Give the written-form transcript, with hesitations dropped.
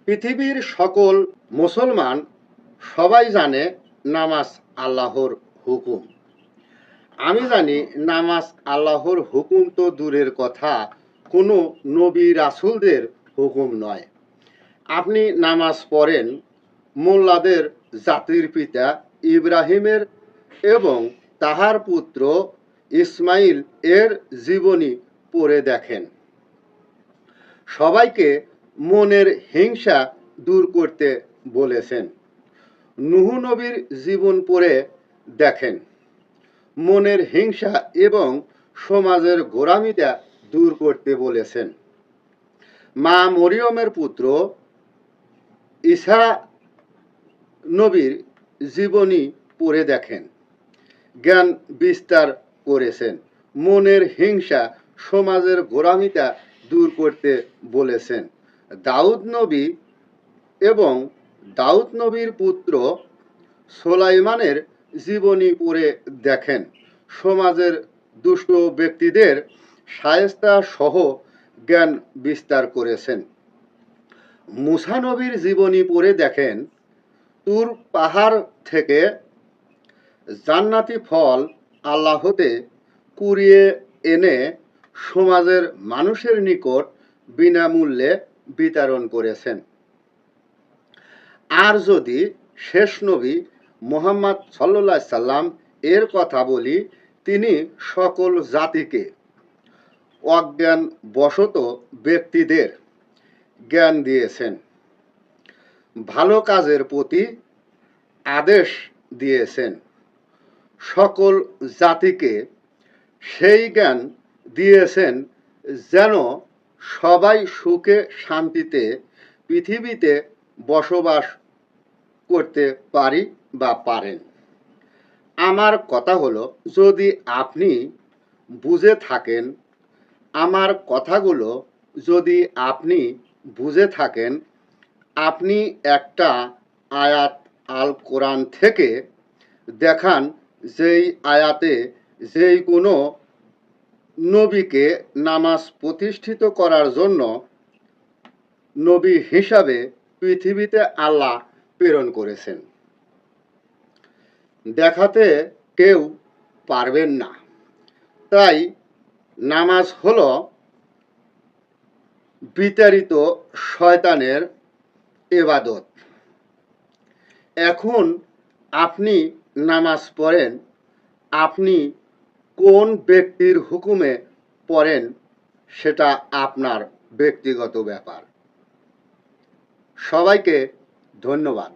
পৃথিবীর সকল মুসলমান সবাই জানে নামাজ আল্লাহর হুকুম। আমি জানি নামাজ আল্লাহর হুকুম তো দূরের কথা, কোনো নবী রাসূলদের হুকুম নয়। আপনি নামাজ পড়েন মোল্লাদের জাতির পিতা ইব্রাহিমের এবং তাহার পুত্র ইসমাইল এর জীবনী পড়ে দেখেন। সবাইকে মনের হিংসা দূর করতে বলেছেন। নূহ নবীর জীবন পড়ে দেখেন। মনের হিংসা এবং সমাজের গোঁড়ামিটা দূর করতে বলেছেন। মা মরিয়মের পুত্র ঈসা নবীর জীবনী পড়ে দেখেন। জ্ঞান বিস্তার করেছেন। মনের হিংসা সমাজের গোঁড়ামিটা দূর করতে বলেছেন। দাউদ নবী এবং দাউদ নবীর পুত্র সোলাইমানের জীবনী পড়ে দেখেন। সমাজের দুষ্ট ব্যক্তিদের শায়েস্তা সহ জ্ঞান বিস্তার করেছেন। মুসা নবীর জীবনী পড়ে দেখেন। তুর পাহাড় থেকে জান্নাতি ফল আল্লাহ হতে কুড়িয়ে এনে সমাজের মানুষের নিকট বিনামূল্যে বিতরণ করেছেন। আর যদি শেষ নবী মুহাম্মদ সাল্লাল্লাহু আলাইহি সাল্লাম এর কথা বলি, তিনি সকল জাতিকে অজ্ঞান বশত ব্যক্তিদের জ্ঞান দিয়েছেন, ভালো কাজের প্রতি আদেশ দিয়েছেন। সকল জাতিকে সেই জ্ঞান দিয়েছেন যেন সবাই সুখে শান্তিতে পৃথিবীতে বসবাস করতে পারি বা পারেন। আমার কথা হলো, যদি আপনি বুঝে থাকেন, আমার কথাগুলো যদি আপনি বুঝে থাকেন, আপনি একটা আয়াত আল কোরআন থেকে দেখান যেই আয়াতে যেই কোনো নবীকে নামাজ প্রতিষ্ঠিত করার জন্য নবী হিসাবে পৃথিবীতে আল্লাহ প্রেরণ করেছেন। দেখাতে কেউ পারবেন না। তাই নামাজ হলো বিতাড়িত শয়তানের ইবাদত। এখন আপনি নামাজ পড়েন, আপনি কোন ব্যক্তির হুকুমে পড়েন সেটা আপনার ব্যক্তিগত ব্যাপার। সবাইকে ধন্যবাদ।